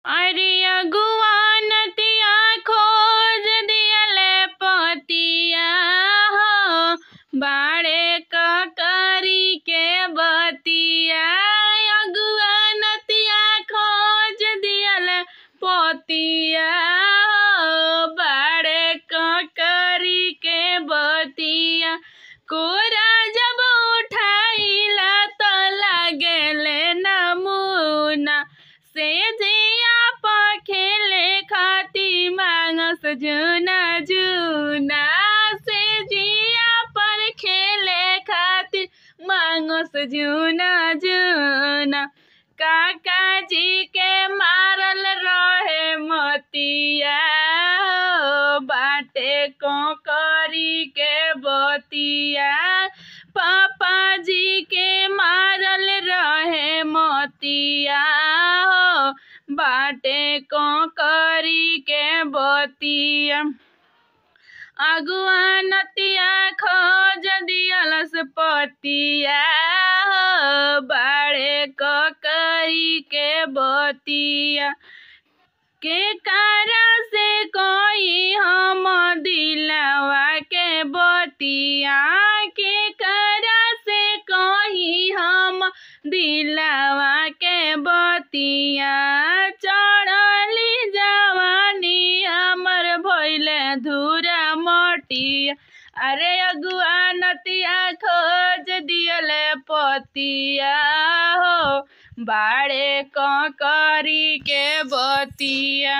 अरे अगुआ नतिया खोज दियले पतिया हो, बाड़े ककरी के बतिया। अगुआ नतिया खोज दियले पतिया हो, बाड़े ककरी के बतिया। कोरा जब उठाइला तो लागेले नमूना, से जिया पर खेले खाती मांगस जूना जूना, से जिया पर खेले खाती मांगस जूना जूना। काका जी के मारल रहे मतिया हो, बाटे ककरी के बतिया। पापा जी के मारल रहे मतिया हो, बाटे ककरी के बतिया। अगुआ नतिया खोज दियलस पतिया हो, बाड़े ककरी के बतिया। के कारा से कोई हम दिलवा के बतिया, के कारा से कोई हम दिलवा के बतिया। चढ़ली जवानी हमर भइले धूरा मटिया, अरे अगुआ नतिया खोज दियले पतिया हो, बाड़े ककरी के बतिया।